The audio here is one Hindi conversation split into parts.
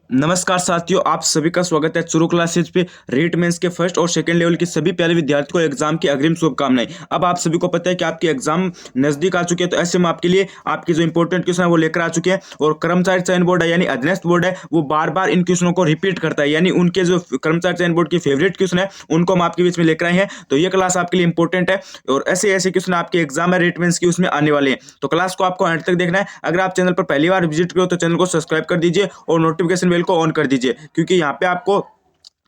नमस्कार साथियों, आप सभी का स्वागत है चुरू क्लासेज पे। रीट मेंस के फर्स्ट और सेकंड लेवल के सभी प्यारे विद्यार्थियों को एग्जाम की अग्रिम शुभकामनाएं। अब आप सभी को पता है कि आपके एग्जाम नजदीक आ चुके हैं, तो ऐसे में आपके लिए आपके जो इंपॉर्टेंट क्वेश्चन है वो लेकर आ चुके हैं। और कर्मचारी चयन बोर्ड है यानी अधीनस्थ बोर्ड है, वो बार बार इन क्वेश्चनों को रिपीट करता है, यानी उनके जो कर्मचारी चयन बोर्ड के फेवरेट क्वेश्चन है उनको हम आपके बीच में लेकर आए हैं। तो ये क्लास आपके लिए इंपॉर्टेंट है और ऐसे ऐसे क्वेश्चन आपके एग्जाम है रीट मेंस की उसमें आने वाले हैं। तो क्लास को आपको अंत तक देखना है। अगर आप चैनल पर पहली बार विजिट करो तो चैनल को सब्सक्राइब कर दीजिए और नोटिफिकेशन बेल को ऑन कर दीजिए, क्योंकि यहाँ पे आपको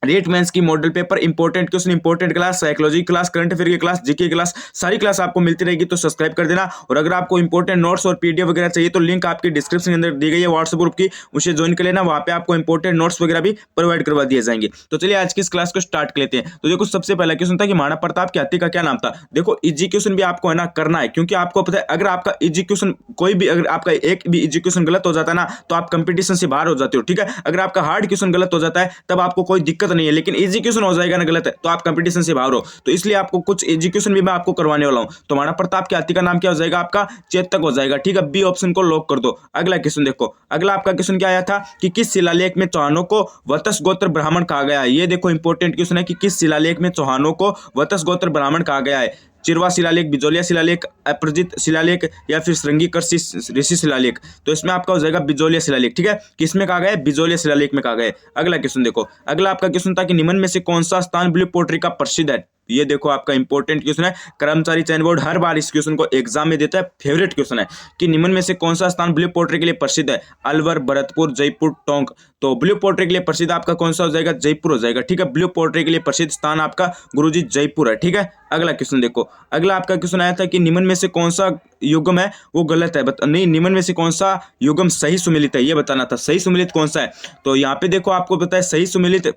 रीट मेंस की model paper important question, important class, psychology class, current affair की क्लास, जीके क्लास, सारी क्लास आपको मिलती रहेगी। तो सब्सक्राइब कर देना। और अगर आपको इंपॉर्टेंट नोट्स और पीडीएफ वगैरह चाहिए तो लिंक आपकी डिस्क्रिप्शन के अंदर दी गई है व्हाट्सएप ग्रुप की, उसे ज्वाइन कर लेना। वहाँ पे आपको इंपॉर्टेंट नोट्स वगैरह भी प्रोवाइड करवा दिए जाएंगे। तो चलिए आज की इस क्लास को स्टार्ट कर लेते हैं। तो देखो, सबसे पहला क्वेश्चन था कि महाराणा प्रताप के हाथी का क्या नाम था। देखो, इजी क्वेश्चन भी आपको है ना करना है, क्योंकि आपको पता है अगर आपका इजी क्वेश्चन कोई भी, अगर आपका एक भी इजी क्वेश्चन गलत हो जाता है ना तो आप कंपटीशन से बाहर हो जाते हो। ठीक है, अगर आपका हार्ड क्वेश्चन गलत हो जाता है तब आपको कोई दिक्कत नहीं है, लेकिन इजी हो जाएगा ना गलत है तो आप कंपटीशन से बाहर हो। तो इसलिए आपको कुछ एजुकेशन भी मैं आपको करवाने वाला हूं। तो महाराणा प्रताप के हाथी का नाम क्या हो जाएगा, आपका चेतक हो जाएगा। ठीक है, बी ऑप्शन को लॉक कर दो। अगला क्वेश्चन देखो, अगला आपका क्वेश्चन क्या आया था कि किस शिलालेख में चौहानों को वत्स गोत्र ब्राह्मण कहा गया है। ये देखो इंपॉर्टेंट क्वेश्चन है कि किस शिलालेख में चौहानों को वत्स गोत्र ब्राह्मण कहा गया है। चिरवा शिलालेख, बिजोलिया शिलालेख, अपराजित शिलालेख या फिर श्रृंगीकृत ऋषि शिलालेख। तो इसमें आपका हो जाएगा बिजोलिया शिलालेख। ठीक है, किसमें कहा गया है, बिजोलिया शिलालेख में कहा गया है। अगला क्वेश्चन देखो, अगला आपका क्वेश्चन था कि निम्न में से कौन सा स्थान ब्लू पोट्री का प्रसिद्ध है। ये देखो आपका इंपॉर्टेंट क्वेश्चन है, कर्मचारी चयन बोर्ड हर बार इस क्वेश्चन को एग्जाम में देता है। फेवरेट क्वेश्चन है कि निम्न में से कौन सा स्थान ब्लू पोट्री के लिए प्रसिद्ध है। अलवर, भरतपुर, जयपुर, टोंक। तो ब्लू पोट्री के लिए प्रसिद्ध आपका कौन सा हो जाएगा, जयपुर हो जाएगा। ठीक है, ब्लू पोट्री के लिए प्रसिद्ध स्थान आपका गुरुजी जयपुर है। ठीक है, अगला क्वेश्चन देखो, अगला आपका क्वेश्चन आया था कि निम्न में से कौन सा युग्म है वो गलत है। नहीं, निम्न में से कौन सा युग्म सही सुमेलित है ये बताना था। सही सुमेलित कौन सा है, तो यहाँ पे देखो आपको पता है सही सुमेलित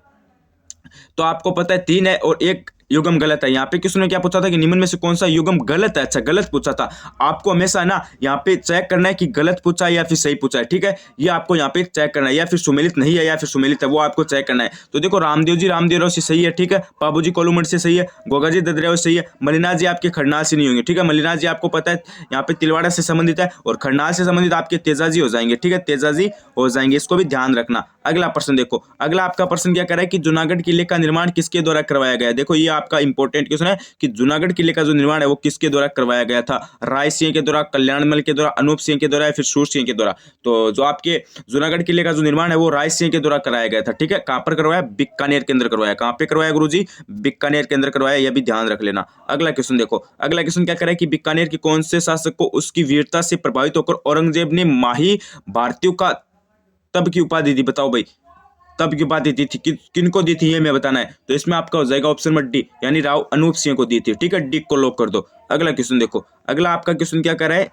तो आपको पता है 3 है और एक युग्म गलत है। यहाँ पे किसी ने क्या पूछा था कि निम्न में से कौन सा युग्म गलत है। अच्छा, गलत पूछा था। आपको हमेशा है ना यहाँ पे चेक करना है कि गलत पूछा है या फिर सही पूछा है। ठीक है, ये आपको यहाँ पे चेक करना है, या फिर सुमेलित नहीं है या फिर सुमेलित है, वो आपको चेक करना है। तो देखो, रामदेव जी रामदेव से सही है। ठीक है, बाबूजी कोलूमठ से सही है, गोगा जी ददरिया से सही है, मलिनाथ जी आपके खरनाल से नहीं होंगे। ठीक है, मलिनाथ जी आपको पता है यहाँ पे तिलवाड़ा से संबंधित है और खरनाल से संबंधित आपके तेजाजी हो जाएंगे। ठीक है, तेजाजी हो जाएंगे, इसको भी ध्यान रखना। अगला प्रश्न देखो, अगला आपका प्रश्न क्या कर रहा है कि जूनागढ़ किले का निर्माण किसके द्वारा करवाया गया है। देखो, ये आपका इंपॉर्टेंट क्वेश्चन है कि जूनागढ़ किले का जो निर्माण है वो किसके द्वारा करवाया गया था। राय सिंह के द्वारा, कल्याणमल के द्वारा, अनूप सिंह के द्वारा या फिर सूर सिंह के द्वारा। तो जो आपके जूनागढ़ किले का जो निर्माण है वो राय सिंह के द्वारा कराया गया था। ठीक है, कहां पर करवाया, बीकानेर के अंदर करवाया। कहां पे करवाया गुरुजी, बीकानेर के अंदर करवाया, यह भी ध्यान रख लेना। अगला क्वेश्चन देखो, अगला क्वेश्चन क्या करे कि बीकानेर के कौन से शासक को उसकी वीरता से प्रभावित होकर औरंगजेब ने माही भारतीयों का तब की उपाधि दी। बताओ भाई, तब की उपाधि दी थी किनको दी थी ये मैं बताना है। तो इसमें आपका हो जाएगा ऑप्शन नंबर डी, यानी राव अनूप सिंह को दी थी। ठीक है, डी को लॉक कर दो। अगला क्वेश्चन देखो, अगला आपका क्वेश्चन क्या कर रहा है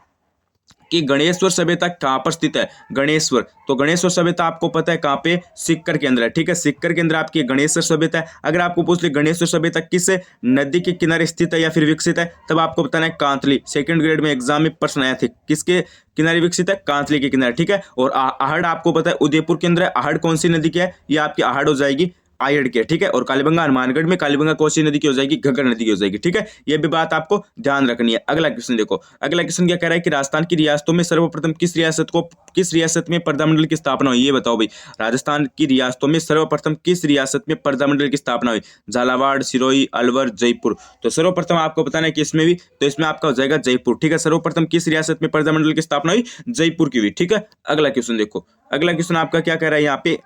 कि गणेश्वर सभ्यता कहां पर स्थित है। गणेश्वर, तो गणेश्वर सभ्यता आपको पता है कहां पे, सिक्कर के अंदर है। ठीक है, सिक्कर के अंदर आपकी गणेश्वर सभ्यता है। अगर आपको पूछ ले गणेश्वर सभ्यता किस नदी के किनारे स्थित है या फिर विकसित है, तब आपको बताना है कांतली। सेकंड ग्रेड में एग्जाम में प्रश्न आया थे, किसके किनारे विकसित है, कांतली के किनारे। ठीक है, और आहड़ आपको पता है उदयपुर के अंदर है। आहड़ कौन सी नदी की है, ये आपकी आहड़ हो जाएगी आयड़ के। ठीक है, और कालीबंगा हनुमानगढ़ में, कालीबंगा कोसी नदी की हो जाएगी, घग्गर नदी की हो जाएगी। ठीक है, ये भी बात आपको ध्यान रखनी है। अगला क्वेश्चन देखो, अगला क्वेश्चन क्या कह रहा है कि राजस्थान की रियासतों में सर्वप्रथम किस रियासत में प्रधानमंडल की स्थापना हुई। ये बताओ भाई, राजस्थान की रियासतों में सर्वप्रथम किस रियासत में प्रधानमंडल की स्थापना हुई। झालावाड़, सिरोही, अलवर, जयपुर। तो सर्वप्रथम आपको बताना है कि इसमें भी, तो इसमें आपका हो जाएगा जयपुर। ठीक है, सर्वप्रथम किस रियासत में प्रधानमंडल की स्थापना हुई, जयपुर की हुई। ठीक है, अगला क्वेश्चन देखो, अगला क्वेश्चन आपका क्या कह रहा है यहाँ पे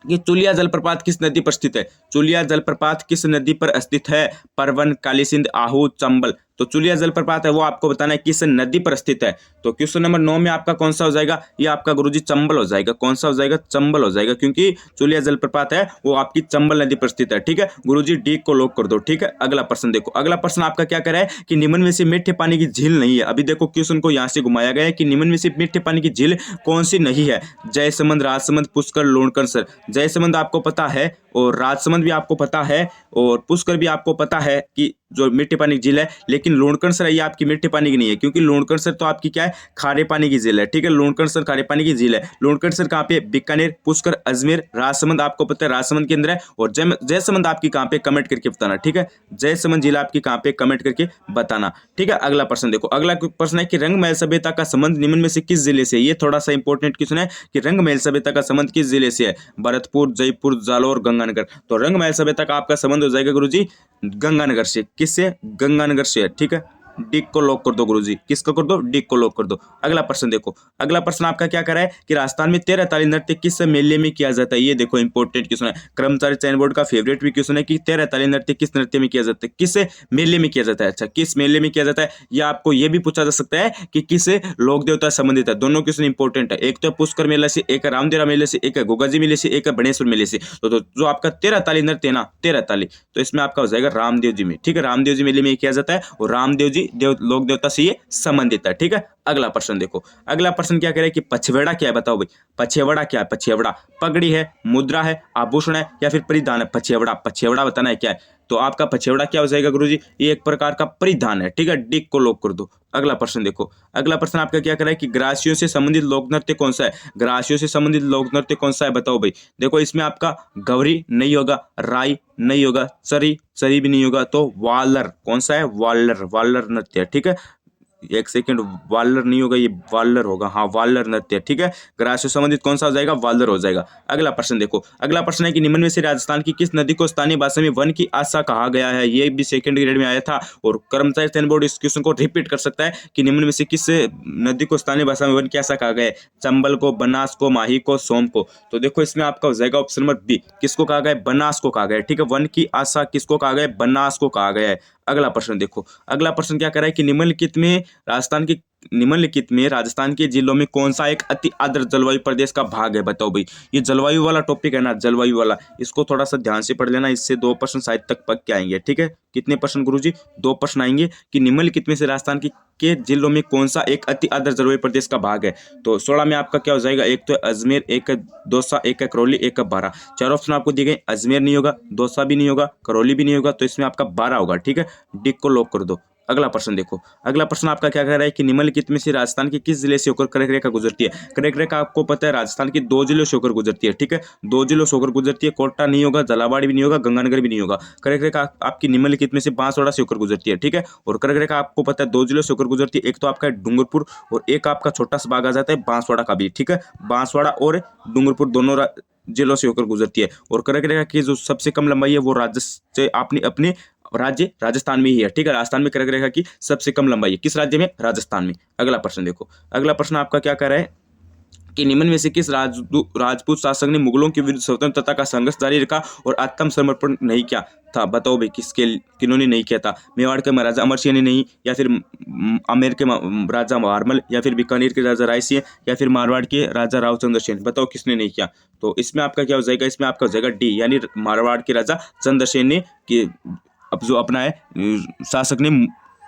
कि चुलिया जलप्रपात किस नदी पर स्थित है। चुलिया जलप्रपात किस नदी पर स्थित है, परवन, काली सिंध, आहू, चंबल। तो चुलिया जलप्रपात है वो आपको बताना है किस नदी पर स्थित है। तो क्वेश्चन नंबर 9 में आपका कौन सा हो जाएगा, ये आपका गुरुजी चंबल हो जाएगा। कौन सा हो जाएगा, चंबल हो जाएगा, क्योंकि चुलिया जलप्रपात है वो आपकी चंबल नदी पर स्थित है। ठीक है, गुरुजी डी को लॉक कर दो। ठीक है, अगला प्रश्न देखो, अगला प्रश्न आपका क्या कह रहा है कि निम्न में से मीठे पानी की झील नहीं है। अभी देखो क्वेश्चन को यहाँ से घुमाया गया है कि निम्न में से मीठे पानी की झील कौन सी नहीं है। जयसमंद, राजसमंद, पुष्कर, लोणकरसर। जयसमंद आपको पता है और राजसमंद भी आपको पता है और पुष्कर भी आपको पता है कि जो मीठे पानी की झील है, लेकिन लूणकरणसर ये आपकी मीठे पानी की नहीं है, क्योंकि लूणकरणसर तो आपकी क्या है, खारे पानी की झील है। ठीक है, लूणकरणसर खारे पानी की झील है। लूणकरणसर कहाँ पे, बीकानेर, पुष्कर, अजमेर, राजसमंद आपको पता है राजसमंद के अंदर है। और जयसमंद आपकी कहाँ पे, कमेंट करके बताना। ठीक है, जयसमंद झील आपकी कहाँ पे, कमेंट करके बताना। ठीक है, अगला प्रश्न देखो। अगला प्रश्न है कि रंगमहल सभ्यता का संबंध निम्न में से किस जिले से है। ये थोड़ा सा इंपॉर्टेंट क्वेश्चन है कि रंगमहल सभ्यता का संबंध किस जिले से है। भरतपुर, जयपुर, जालौर, गंगानगर। तो रंगमहल सभ्यता का आपका संबंध हो जाएगा गुरुजी गंगानगर से। किससे, गंगानगर से है। ठीक है, डी को लॉक कर दो गुरुजी। किसको कर दो, डी को लॉक कर दो। अगला प्रश्न देखो। अगला प्रश्न आपका क्या करा है कि राजस्थान में 13 ताली नृत्य किस मेले में किया जाता है। ये देखो इंपॉर्टेंट क्वेश्चन है, कर्मचारी चयन बोर्ड का फेवरेट भी क्वेश्चन है कि 13 ताली नृत्य किस नृत्य में किया जाता है, किस मेले में किया जाता है। अच्छा, किस मेले में किया जाता है, या आपको ये भी पूछा जा सकता है कि किस लोक देवता संबंधित है। दोनों क्वेश्चन इंपॉर्टेंट है, एक तो पुष्कर मेला से, एक है रामदेवरा मेले से, एक है गोगाजी मेले से, एक है बनेश्वर मेले से। तो जो आपका 13 ताली नृत्य है ना, 13 ताली, तो इसमें आपका हो जाएगा रामदेव जी में। ठीक है, रामदेव जी मेले में किया जाता है और रामदेव जी लोक देवता से ये संबंधित है। ठीक है, अगला प्रश्न देखो। अगला प्रश्न क्या कह रहा है कि पछवेड़ा क्या है, बताओ भाई। पछेवड़ा क्या है, पछेवड़ा पगड़ी है, मुद्रा है, आभूषण है, या फिर परिधान है। पछेवड़ा, पछेवड़ा बताना है क्या है। तो आपका पछेवड़ा क्या हो जाएगा गुरुजी, ये एक प्रकार का परिधान है। ठीक है, डिक को लॉक कर दो। अगला प्रश्न देखो। अगला प्रश्न आपका क्या कर रहा है कि ग्रासियों से संबंधित लोक नृत्य कौन सा है। ग्रासियों से संबंधित लोक नृत्य कौन सा है, बताओ भाई। देखो इसमें आपका गौरी नहीं होगा, राई नहीं होगा, चरी, चरी भी नहीं होगा, तो वालर कौन सा है, वालर, वालर नृत्य है। ठीक है, एक सेकंड, वालर नहीं होगा, ये वालर होगा। हाँ, वालर नृत्य। ठीक है, ग्रास से संबंधित कौन सा हो जाएगा, वालर हो जाएगा। अगला प्रश्न देखो। अगला प्रश्न है कि निम्न में से राजस्थान की किस नदी को स्थानीय भाषा में वन की आशा कहा गया है। ये भी सेकंड ग्रेड में आया था और कर्मचारी चयन बोर्ड इस क्वेश्चन को रिपीट कर सकता है कि निम्न में से किस नदी को स्थानीय भाषा में वन की आशा कहा गया है। चंबल को, बनास को, माही को, सोम को। तो देखो इसमें आपका हो जाएगा ऑप्शन नंबर बी। किसको कहा गया है, बनास को कहा गया है। ठीक है, वन की आशा किसको कहा गया है, बनास को कहा गया है। अगला प्रश्न देखो। अगला प्रश्न क्या कर रहा है कि निम्नलिखित में राजस्थान के जिलों में कौन सा एक अति आर्द्र जलवायु प्रदेश का भाग है, बताओ भाई। ये जलवायु वाला टॉपिक है ना, जलवायु वाला, इसको थोड़ा सा ध्यान से पढ़ लेना, इससे 2 प्रश्न शायद तक पक के आएंगे। ठीक है, कितने प्रश्न गुरुजी, 2 प्रश्न आएंगे कि निम्नलिखित में से राजस्थान के जिलों में कौन सा एक अति आर्द्र जलवायु प्रदेश का भाग है। तो 16 में आपका क्या हो जाएगा, एक तो अजमेर, एक है दौसा, एक है करौली, एक है बारां। 4 ऑप्शन आपको दिए गए, अजमेर नहीं होगा, दौसा भी नहीं होगा, करौली भी नहीं होगा, तो इसमें आपका 12 होगा। ठीक है, डी को लॉक कर दो। अगला प्रश्न देखो। अगला प्रश्न आपका क्या कह रहा है कि निम्नलिखित में से राजस्थान के किस जिले से होकर कर्क रेखा गुजरती है। कर्क रेखा आपको पता है राजस्थान की 2 जिलों से होकर गुजरती है। ठीक है, 2 जिलों से होकर गुजरती है। कोटा नहीं होगा, झालावाड़ भी नहीं होगा, गंगानगर भी नहीं होगा। कर्क रेखा आपकी निम्नलिखित में से बांसवाड़ा से होकर गुजरती है। ठीक है, और कर्क रेखा आपको पता है 2 जिलों से होकर गुजरती है, एक तो आपका डूंगरपुर और एक आपका छोटा सा भाग आ जाता है बांसवाड़ा का भी। ठीक है, बांसवाड़ा और डूंगरपुर दोनों जिलों से होकर गुजरती है। और कर्क रेखा की जो सबसे कम लंबाई है वो राज्य से अपने राज्य राजस्थान में ही है। ठीक है, राजस्थान में कर्क रेखा की सबसे कम लंबाई है, किस राज्य में, राजस्थान में। अगला प्रश्न देखो। अगला प्रश्न आपका क्या कह रहा है कि निम्न में से किस राजपूत शासक ने मुगलों के विरुद्ध स्वतंत्रता का संघर्ष जारी रखा और आत्मसमर्पण नहीं किया था, बताओ भाई। किन्होंने नहीं किया था। मेवाड़ के महाराजा अमर सिंह ने नहीं, या फिर आमेर के राजा मारमल, या फिर बीकानेर के राजा राय सिंह, या फिर मारवाड़ के राजा रावचंद्र सेन। बताओ किसने नहीं किया। तो इसमें आपका क्या हो जाएगा, इसमें आपका हो जाएगा डी, यानी मारवाड़ के राजा चंद्रसेन ने अब जो अपना है शासक ने,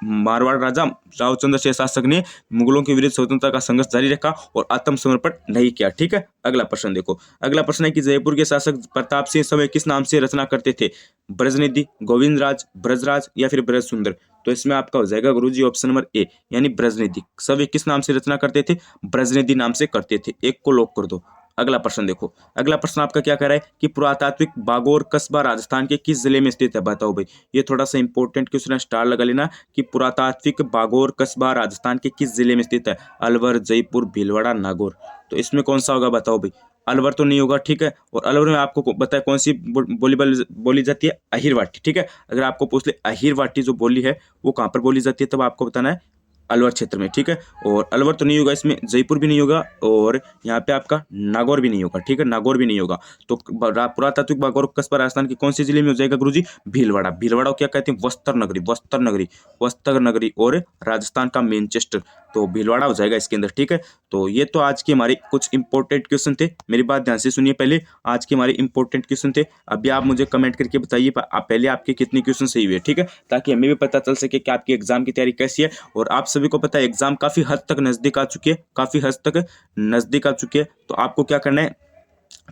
मारवाड़ राजा रावचंद्र से शासक ने मुगलों के विरुद्ध स्वतंत्रता का संघर्ष जारी रखा और आत्मसमर्पण नहीं किया। ठीक है, अगला प्रश्न देखो। अगला प्रश्न है कि जयपुर के शासक प्रताप सिंह समय किस नाम से रचना करते थे। ब्रजनिधि, गोविंदराज, ब्रजराज, या फिर ब्रज सुंदर। तो इसमें आपका हो जाएगा गुरुजी ऑप्शन नंबर ए, यानी ब्रजनिधि। सभी किस नाम से रचना करते थे, ब्रजनिधि नाम से करते थे। एक को लॉक कर दो। अगला प्रश्न देखो। अगला प्रश्न आपका क्या कह रहा है कि पुरातात्विक बागोर कस्बा राजस्थान के किस जिले में स्थित है, बताओ भाई। ये थोड़ा सा इंपॉर्टेंट क्वेश्चन है, स्टार लगा लेना कि पुरातात्विक बागोर कस्बा राजस्थान के किस जिले में स्थित है। अलवर, जयपुर, भीलवाड़ा, नागौर। तो इसमें कौन सा होगा, बताओ भाई। अलवर तो नहीं होगा। ठीक है, और अलवर में आपको बताए कौन सी बोली जाती है, अहिरवाटी। ठीक है, अगर आपको पूछ ले अहिरवाटी जो बोली है वो कहाँ पर बोली जाती है, तब आपको बताना है अलवर क्षेत्र में। ठीक है, और अलवर तो नहीं होगा, इसमें जयपुर भी नहीं होगा, और यहाँ पे आपका नागौर भी नहीं होगा। ठीक है, नागौर भी नहीं होगा। तो पुरातात्विक बागौर कस्बा राजस्थान के कौन से जिले में हो जाएगा गुरुजी, भीलवाड़ा। भीलवाड़ा को क्या कहते हैं, वस्त्र नगरी, वस्त्र नगरी, वस्त्र नगरी, और राजस्थान का मैनचेस्टर। तो भीलवाड़ा हो जाएगा इसके अंदर। ठीक है, तो ये तो आज के हमारे कुछ इंपॉर्टेंट क्वेश्चन थे। मेरी बात ध्यान से सुनिए, पहले आज के हमारे इंपॉर्टेंट क्वेश्चन थे। अभी आप मुझे कमेंट करके बताइए पहले आपके कितने क्वेश्चन सही हुए। ठीक है, ताकि हमें भी पता चल सके कि आपकी एग्जाम की तैयारी कैसी है। और आप सभी को पता है एग्जाम काफी हद तक नजदीक आ चुकी है, काफी हद तक नजदीक आ चुकी है। तो आपको क्या करना है,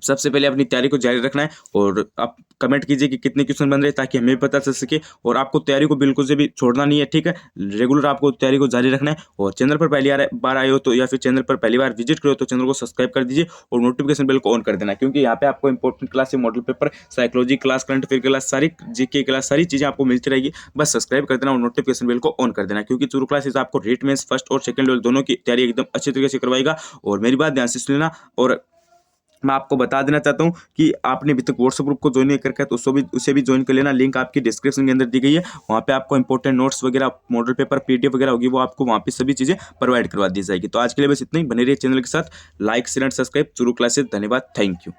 सबसे पहले अपनी तैयारी को जारी रखना है और आप कमेंट कीजिए कि कितने क्वेश्चन बन रहे हैं ताकि हमें भी पता चल सके। और आपको तैयारी को बिल्कुल से भी छोड़ना नहीं है, ठीक है। रेगुलर आपको तैयारी को जारी रखना है। और चैनल पर पहली बार आए हो तो या फिर चैनल पर पहली बार विजिट करो तो चैनल को सब्सक्राइब कर दीजिए और नोटिफिकेशन बेल को ऑन कर देना, क्योंकि यहाँ पे आपको इंपॉर्टेंट क्लास से model paper, psychology class, current affair class, सारी जीके क्लास, सारी चीज़ें आपको मिलती रहेगी। बस सब्सक्राइब कर देना और नोटिफिकेशन बेल को ऑन कर देना, क्योंकि चुरू क्लासेस आपको रीट मेंस फर्स्ट और सेकंड लेवल दोनों की तैयारी एकदम अच्छी तरीके से करवाएगा। और मेरी बात ध्यान से सुन लेना। और मैं आपको बता देना चाहता हूं कि आपने अभी तक व्हाट्सएप ग्रुप को ज्वाइन नहीं करके तो उसे भी ज्वाइन कर लेना। लिंक आपकी डिस्क्रिप्शन के अंदर दी गई है। वहां पे आपको इंपॉर्टेंट नोट्स वगैरह, मॉडल पेपर, पीडीएफ वगैरह होगी, वो आपको वहां पे सभी चीजें प्रोवाइड करवा दी जाएगी। तो आज के लिए बस इतना ही। बने रहिए चैनल के साथ। Like share and subscribe. Churu classes. धन्यवाद। Thank you.